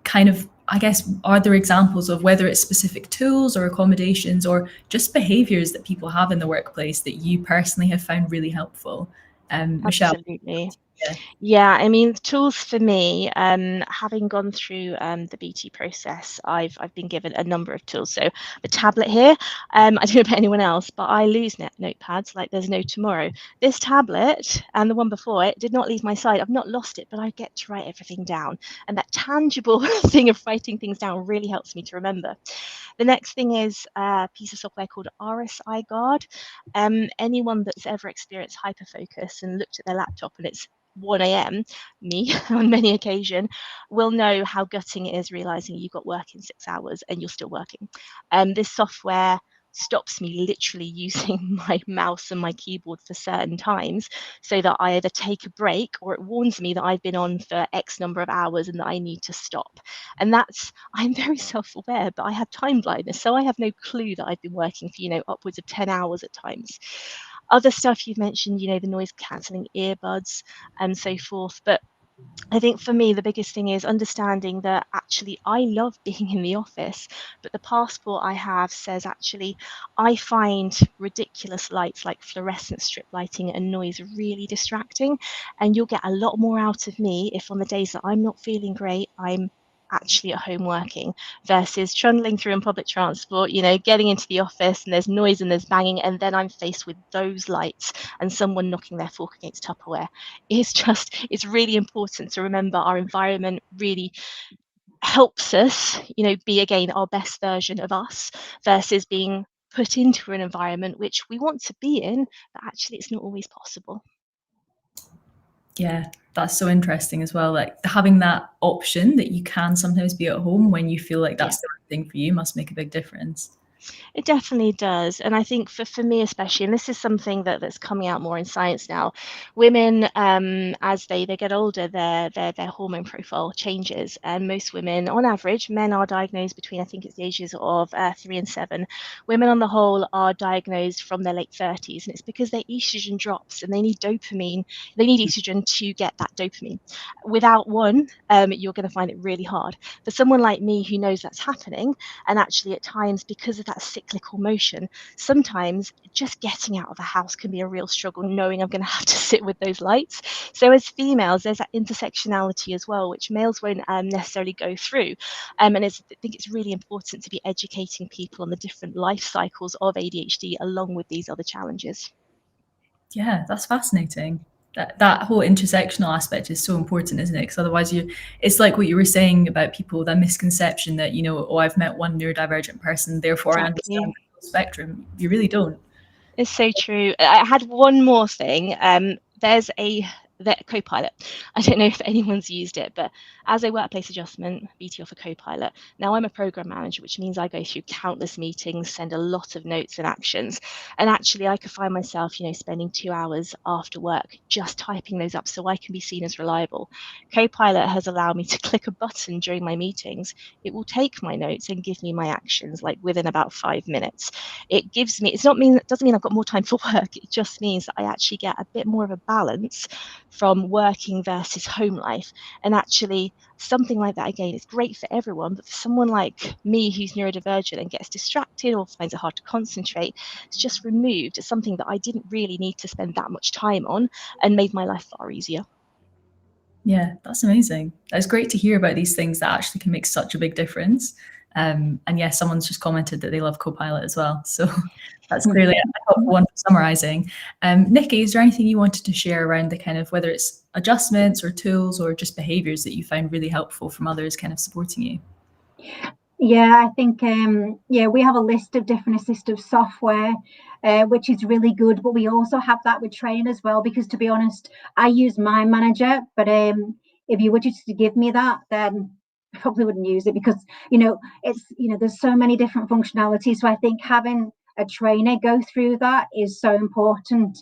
kind of, I guess, are there examples of whether it's specific tools or accommodations or just behaviors that people have in the workplace that you personally have found really helpful? Michelle? Absolutely. Yeah, I mean, tools for me, having gone through the BT process, I've been given a number of tools. So the tablet here, I don't know about anyone else, but I lose notepads like there's no tomorrow. This tablet and the one before it did not leave my side. I've not lost it, but I get to write everything down. And that tangible thing of writing things down really helps me to remember. The next thing is a piece of software called RSI Guard. Anyone that's ever experienced hyperfocus and looked at their laptop and it's 1 a.m, me on many occasions, will know how gutting it is realizing you've got work in 6 hours and you're still working. This software stops me literally using my mouse and my keyboard for certain times, so that I either take a break or it warns me that I've been on for X number of hours and that I need to stop. And I'm very self-aware, but I have time blindness, so I have no clue that I've been working for, upwards of 10 hours at times. Other stuff you've mentioned, the noise cancelling earbuds and so forth. But I think for me, the biggest thing is understanding that actually I love being in the office, but the passport I have says actually I find ridiculous lights like fluorescent strip lighting and noise really distracting. And you'll get a lot more out of me if on the days that I'm not feeling great, I'm actually at home working versus trundling through in public transport, getting into the office and there's noise and there's banging, and then I'm faced with those lights and someone knocking their fork against Tupperware. It's really important to remember our environment really helps us, be again our best version of us versus being put into an environment which we want to be in, but actually it's not always possible. Yeah, that's so interesting as well. Like having that option that you can sometimes be at home when you feel like that's the right thing for you must make a big difference. It definitely does. And I think for me especially, and this is something that's coming out more in science now, women, as they get older, their hormone profile changes. And most women, on average, men are diagnosed between, I think it's the ages of 3 and 7. Women on the whole are diagnosed from their late 30s. And it's because their estrogen drops and they need dopamine. They need estrogen to get that dopamine. Without one, you're going to find it really hard. For someone like me who knows that's happening, and actually at times, because of that cyclical motion, sometimes just getting out of the house can be a real struggle, knowing I'm going to have to sit with those lights. So as females, there's that intersectionality as well, which males won't necessarily go through. And I think it's really important to be educating people on the different life cycles of ADHD along with these other challenges. Yeah, that's fascinating. That whole intersectional aspect is so important, isn't it? Because otherwise it's like what you were saying about people, that misconception that, I've met one neurodivergent person, therefore I understand the whole spectrum. You really don't. It's so true. I had one more thing. There's that Copilot. I don't know if anyone's used it, but as a workplace adjustment, BT offer Copilot. Now I'm a program manager, which means I go through countless meetings, send a lot of notes and actions. And actually I could find myself, spending 2 hours after work just typing those up so I can be seen as reliable. Copilot has allowed me to click a button during my meetings. It will take my notes and give me my actions like within about 5 minutes. It doesn't mean I've got more time for work. It just means that I actually get a bit more of a balance from working versus home life. And actually something like that, again, is great for everyone, but for someone like me who's neurodivergent and gets distracted or finds it hard to concentrate, it's just removed something that I didn't really need to spend that much time on and made my life far easier. Yeah, that's amazing. It's great to hear about these things that actually can make such a big difference. And yes, someone's just commented that they love Copilot as well. So that's clearly a helpful one for summarizing. Nikki, is there anything you wanted to share around the kind of, whether it's adjustments or tools or just behaviors that you find really helpful from others kind of supporting you? Yeah, I think, we have a list of different assistive software, which is really good. But we also have that with training as well, because to be honest, I use my manager. But if you were just to give me that, then I probably wouldn't use it, because, there's so many different functionalities. So I think having a trainer go through that is so important.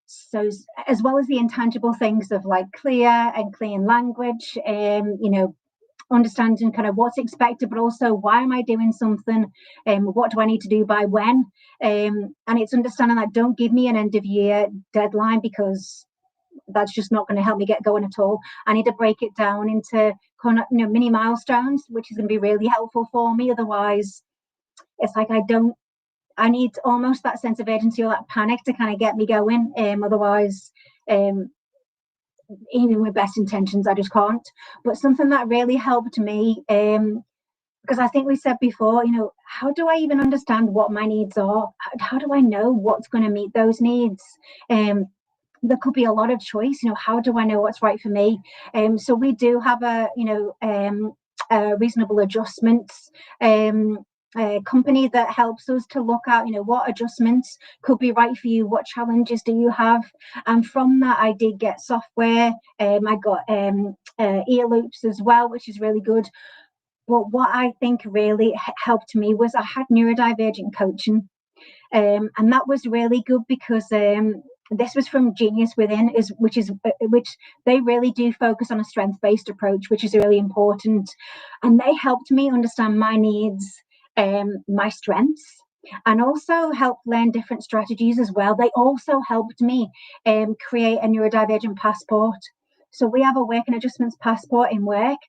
So as well as the intangible things of like clear and clean language, understanding kind of what's expected, but also why am I doing something, what do I need to do by when, and it's understanding that don't give me an end of year deadline, because that's just not going to help me get going at all. I need to break it down into kind of mini milestones, which is going to be really helpful for me. Otherwise it's like I need almost that sense of urgency or that panic to kind of get me going. Otherwise, even with best intentions, I just can't. But something that really helped me, because I think we said before, how do I even understand what my needs are? How do I know what's going to meet those needs? There could be a lot of choice. How do I know what's right for me? So we do have a reasonable adjustments company that helps us to look at what adjustments could be right for you, what challenges do you have. And from that I did get software. I got ear loops as well, which is really good. But what I think really helped me was I had neurodivergent coaching. And that was really good because this was from Genius Within, which they really do focus on a strength-based approach, which is really important. And they helped me understand my needs, my strengths, and also helped learn different strategies as well. They also helped me create a neurodivergent passport. So we have a work and adjustments passport in work.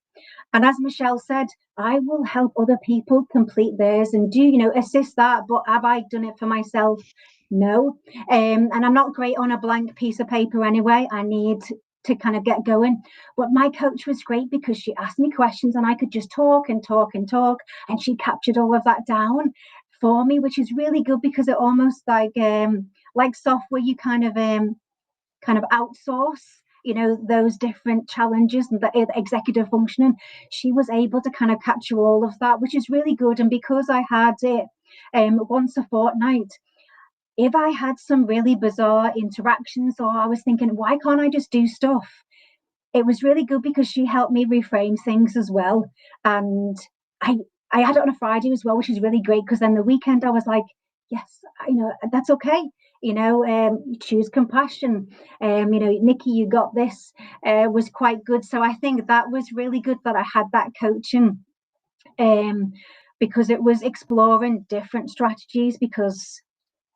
And as Michelle said, I will help other people complete theirs and assist that. But have I done it for myself? No. And I'm not great on a blank piece of paper anyway. I need to kind of get going. But my coach was great because she asked me questions and I could just talk and talk and talk. And she captured all of that down for me, which is really good because it almost like software, you kind of outsource those different challenges and the executive functioning. She was able to kind of capture all of that, which is really good. And because I had it once a fortnight, if I had some really bizarre interactions or I was thinking, why can't I just do stuff, it was really good because she helped me reframe things as well. And I had it on a Friday as well, which is really great because then the weekend I was like, yes, that's okay. Choose compassion. Nikki, you got this, was quite good. So I think that was really good that I had that coaching, because it was exploring different strategies. Because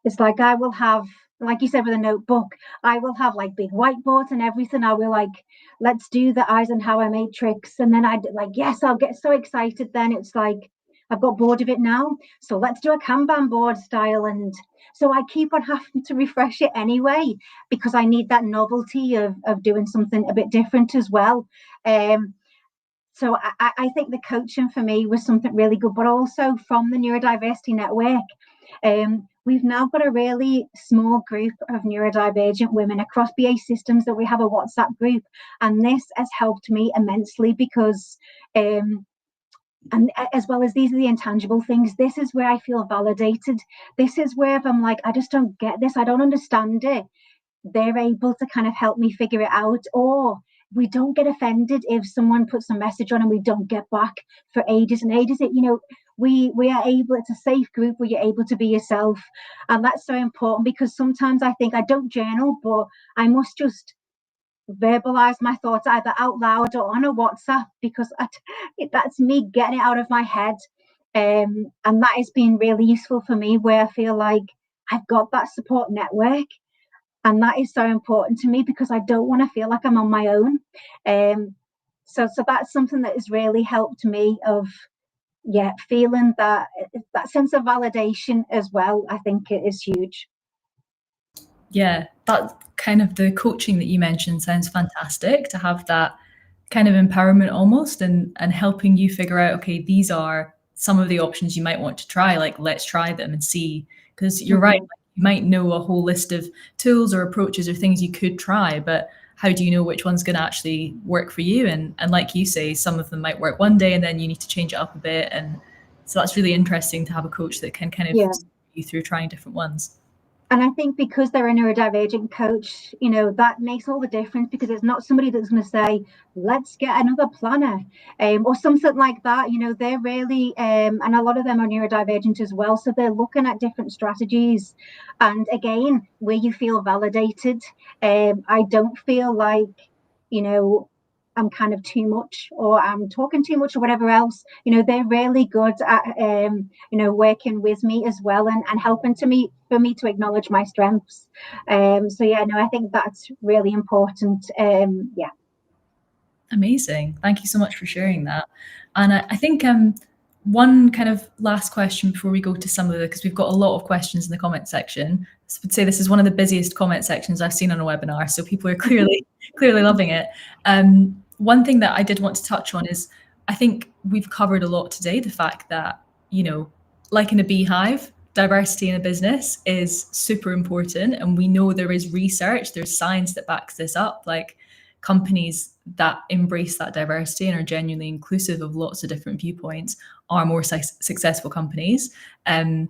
it's like I will have, like you said with a notebook, I will have like big whiteboards and everything. I will like, let's do the Eisenhower matrix. And then I'd like, yes, I'll get so excited. Then it's like, I've got bored of it now. So let's do a Kanban board style. And so I keep on having to refresh it anyway, because I need that novelty of doing something a bit different as well. So I think the coaching for me was something really good, but also from the Neurodiversity Network. We've now got a really small group of neurodivergent women across BA Systems that we have a WhatsApp group. And this has helped me immensely because, and as well as these are the intangible things, this is where I feel validated. This is where if I'm like, I just don't get this, I don't understand it, they're able to kind of help me figure it out. Or we don't get offended if someone puts a message on and we don't get back for ages and ages. We are able, it's a safe group where you're able to be yourself. And that's so important because sometimes I think I don't journal, but I must just verbalize my thoughts either out loud or on a WhatsApp, because that's me getting it out of my head. And that has been really useful for me, where I feel like I've got that support network. And that is so important to me because I don't want to feel like I'm on my own. So that's something that has really helped me of, feeling that sense of validation as well. I think it is huge. Yeah, that kind of the coaching that you mentioned sounds fantastic, to have that kind of empowerment almost, and helping you figure out, okay, these are some of the options you might want to try, like let's try them and see. Because you're right, you might know a whole list of tools or approaches or things you could try, but how do you know which one's going to actually work for you? And like you say, some of them might work one day and then you need to change it up a bit. And so that's really interesting to have a coach that can kind of see you through trying different ones. And I think because they're a neurodivergent coach, that makes all the difference, because it's not somebody that's going to say, let's get another planner, or something like that. They're really, and a lot of them are neurodivergent as well. So they're looking at different strategies. And again, where you feel validated, I don't feel like, I'm kind of too much or I'm talking too much or whatever else. They're really good at, working with me as well and helping for me to acknowledge my strengths. I think that's really important. Amazing. Thank you so much for sharing that. And I think one kind of last question before we go to some of because we've got a lot of questions in the comment section. I would say this is one of the busiest comment sections I've seen on a webinar, so people are clearly loving it. One thing that I did want to touch on is, I think we've covered a lot today, the fact that, like in a Beehive, diversity in a business is super important. And we know there is research, there's science that backs this up. Like, companies that embrace that diversity and are genuinely inclusive of lots of different viewpoints are more successful companies. But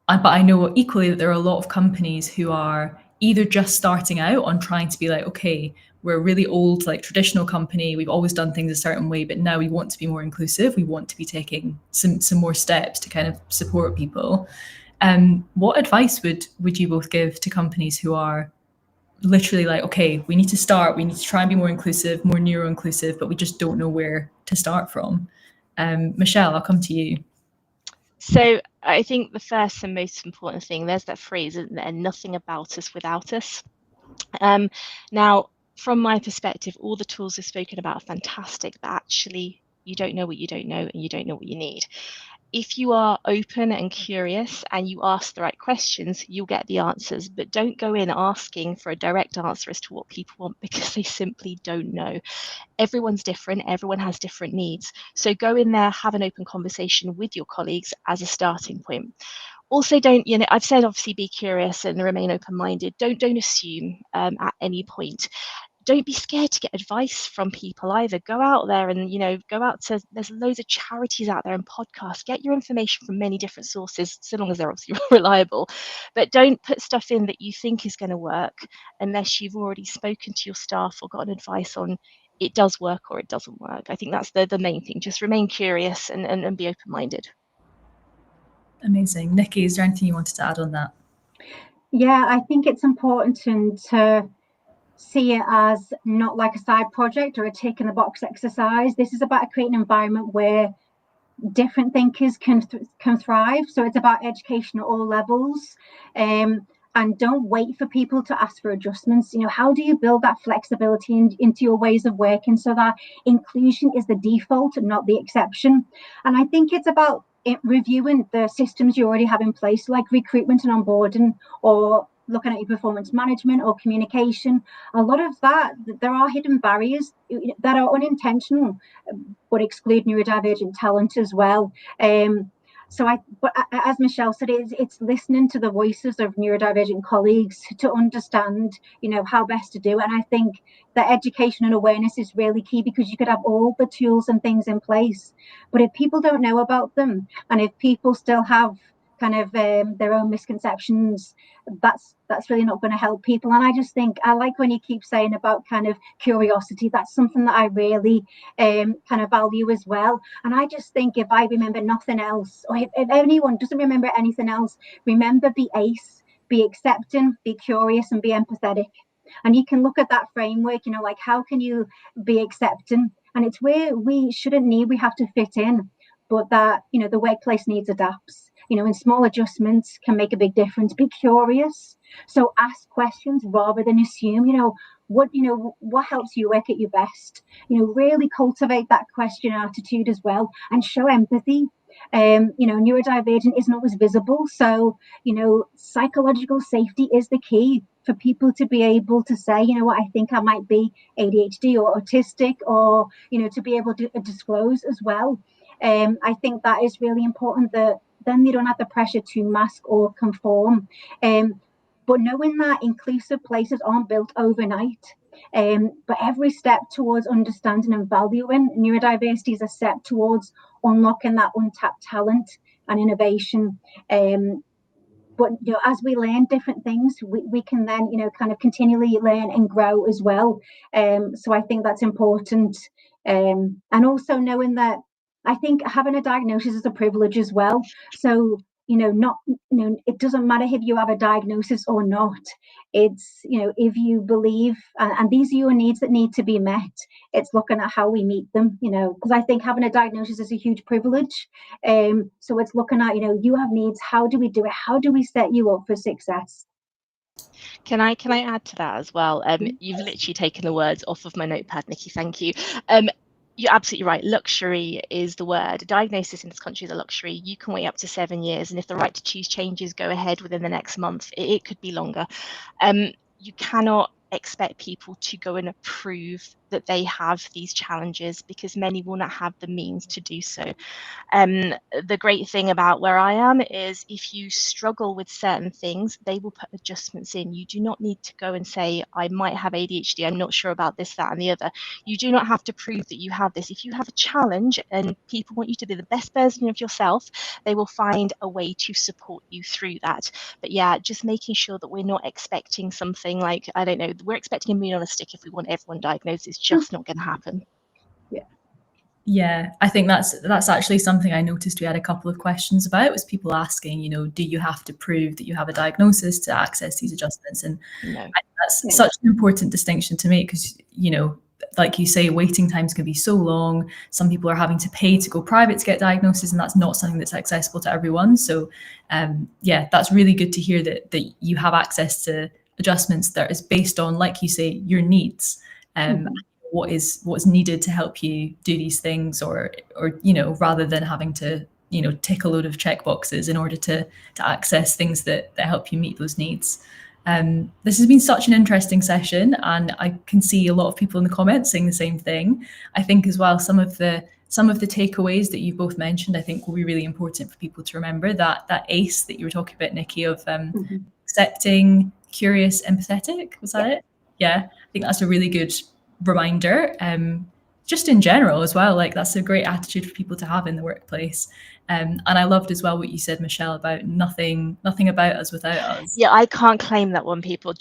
I know equally that there are a lot of companies who are either just starting out on trying to be like, okay, we're a really old, like traditional company, we've always done things a certain way, but now we want to be more inclusive, we want to be taking some more steps to kind of support people. What advice would you both give to companies who are literally like, okay, we need to try and be more inclusive, more neuro-inclusive, but we just don't know where to start from? Michelle, I'll come to you. So I think the first and most important thing, there's that phrase, isn't there? Nothing about us without us. Now, from my perspective, all the tools we've spoken about are fantastic, but actually you don't know what you don't know, and you don't know what you need. If you are open and curious and you ask the right questions, you'll get the answers, but don't go in asking for a direct answer as to what people want, because they simply don't know. Everyone's different, everyone has different needs. So go in there, have an open conversation with your colleagues as a starting point. Also, don't, I've said obviously be curious and remain open-minded. Don't assume at any point. Don't be scared to get advice from people either. Go out there and, there's loads of charities out there and podcasts. Get your information from many different sources, so long as they're obviously reliable. But don't put stuff in that you think is going to work unless you've already spoken to your staff or gotten advice on it does work or it doesn't work. I think that's the main thing. Just remain curious and be open-minded. Amazing. Nikki, is there anything you wanted to add on that? Yeah, I think it's important to see it as not like a side project or a tick in the box exercise. This is about creating an environment where different thinkers can thrive. So it's about education at all levels. And don't wait for people to ask for adjustments. How do you build that flexibility into your ways of working so that inclusion is the default and not the exception? And I think it's about reviewing the systems you already have in place, like recruitment and onboarding, or looking at your performance management or communication. A lot of that, there are hidden barriers that are unintentional, but exclude neurodivergent talent as well. But as Michelle said, it's listening to the voices of neurodivergent colleagues to understand, how best to do it. And I think that education and awareness is really key, because you could have all the tools and things in place, but if people don't know about them, and if people still have kind of their own misconceptions, that's really not going to help people. And I just think I like when you keep saying about kind of curiosity. That's something that I really kind of value as well. And I just think if I remember nothing else, or if anyone doesn't remember anything else, remember be ACE, be accepting, be curious, and be empathetic. And you can look at that framework, like how can you be accepting? And it's where we have to fit in, but that, the workplace needs adapts. And small adjustments can make a big difference. Be curious. So ask questions rather than assume, what helps you work at your best? Really cultivate that question attitude as well, and show empathy. Neurodivergent isn't always visible. So, psychological safety is the key for people to be able to say, I think I might be ADHD or autistic, or, to be able to disclose as well. I think that is really important, that then they don't have the pressure to mask or conform. But knowing that inclusive places aren't built overnight, but every step towards understanding and valuing neurodiversity is a step towards unlocking that untapped talent and innovation. But as we learn different things, we can then kind of continually learn and grow as well. So I think that's important. And also knowing that I think having a diagnosis is a privilege as well. So it doesn't matter if you have a diagnosis or not. It's if you believe, and these are your needs that need to be met. It's looking at how we meet them. Because I think having a diagnosis is a huge privilege. So it's looking at you have needs. How do we do it? How do we set you up for success? Can I add to that as well? You've literally taken the words off of my notepad, Nikki. Thank you. You're absolutely right. Luxury is the word. Diagnosis in this country is a luxury. You can wait up to 7 years, and if the right to choose changes, go ahead within the next month. It could be longer. You cannot expect people to go and prove that they have these challenges, because many will not have the means to do so. The great thing about where I am is if you struggle with certain things, they will put adjustments in. You do not need to go and say, I might have ADHD, I'm not sure about this, that, and the other. You do not have to prove that you have this. If you have a challenge and people want you to be the best version of yourself, they will find a way to support you through that. But yeah, just making sure that we're not expecting something like, I don't know, we're expecting a moon on a stick if we want everyone diagnosed. It's just not going to happen. Yeah, I think that's actually something I noticed we had a couple of questions about, was people asking, you know, do you have to prove that you have a diagnosis to access these adjustments? And No. that's such an important distinction to make, because, you know, like you say, waiting times can be so long. Some people are having to pay to go private to get diagnosis, and that's not something that's accessible to everyone. So yeah, that's really good to hear that you have access to adjustments that is based on, like you say, your needs. What's needed to help you do these things, or you know, rather than having to, you know, tick a load of check boxes in order to access things that help you meet those needs. This has been such an interesting session, and I can see a lot of people in the comments saying the same thing. I think as well, some of the takeaways that you both mentioned, I think, will be really important for people to remember. That ACE that you were talking about, Nikki, of accepting, curious, empathetic, was that it? Yeah, I think that's a really good reminder, just in general as well. Like, that's a great attitude for people to have in the workplace. And I loved as well what you said, Michelle, about nothing about us without us. Yeah, I can't claim that one, people.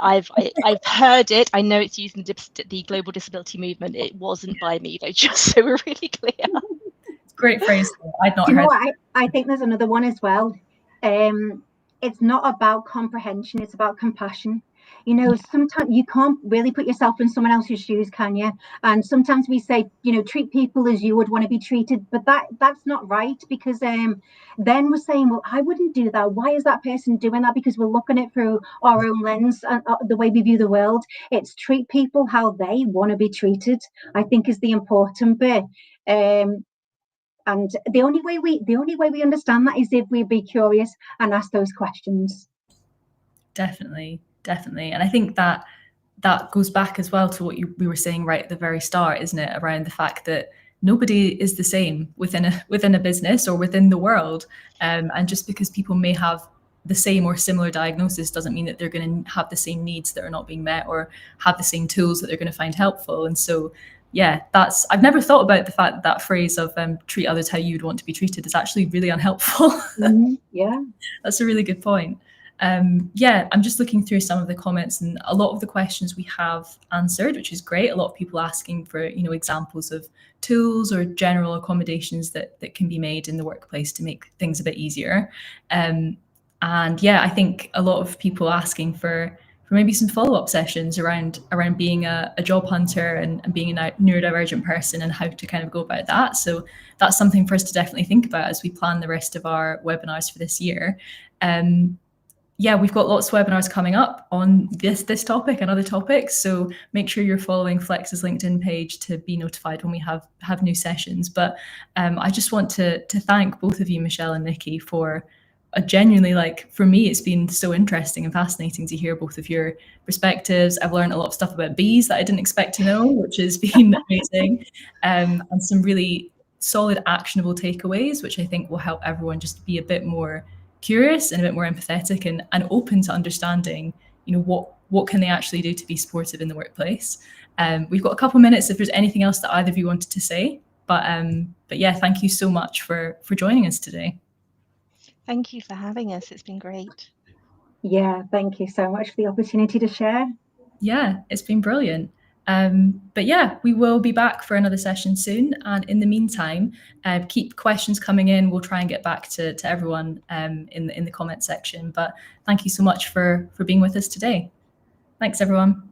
I've heard it. I know it's used in the global disability movement. It wasn't by me, though, just so we're really clear. Great phrase. I'd not heard. Do you know what? I think there's another one as well. It's not about comprehension, it's about compassion. You know, sometimes you can't really put yourself in someone else's shoes, can you? And sometimes we say, you know, treat people as you would want to be treated, but that's not right, because then we're saying, well, I wouldn't do that. Why is that person doing that? Because we're looking at it through our own lens and the way we view the world. It's treat people how they want to be treated, I think, is the important bit. And the only way we understand that is if we be curious and ask those questions. Definitely. And I think that goes back as well to what we were saying right at the very start, isn't it? Around the fact that nobody is the same within a business or within the world. And just because people may have the same or similar diagnosis doesn't mean that they're going to have the same needs that are not being met, or have the same tools that they're going to find helpful. And so, yeah, I've never thought about the fact that phrase of treat others how you'd want to be treated is actually really unhelpful. Yeah, that's a really good point. Yeah, I'm just looking through some of the comments, and a lot of the questions we have answered, which is great. A lot of people asking for, you know, examples of tools or general accommodations that can be made in the workplace to make things a bit easier. And yeah, I think a lot of people asking for maybe some follow-up sessions around being a job hunter and being a neurodivergent person, and how to kind of go about that. So that's something for us to definitely think about as we plan the rest of our webinars for this year. Yeah, we've got lots of webinars coming up on this topic and other topics. So make sure you're following Flex's LinkedIn page to be notified when we have new sessions. But I just want to thank both of you, Michelle and Nikki, for genuinely, like, for me, it's been so interesting and fascinating to hear both of your perspectives. I've learned a lot of stuff about bees that I didn't expect to know, which has been amazing, and some really solid, actionable takeaways, which I think will help everyone just be a bit more curious and a bit more empathetic and open to understanding, you know, what can they actually do to be supportive in the workplace. We've got a couple of minutes if there's anything else that either of you wanted to say, but yeah, thank you so much for joining us today. Thank you for having us. It's been great. Yeah, thank you so much for the opportunity to share. Yeah, it's been brilliant. But yeah, we will be back for another session soon. And in the meantime, keep questions coming in. We'll try and get back to everyone in the comment section. But thank you so much for being with us today. Thanks, everyone.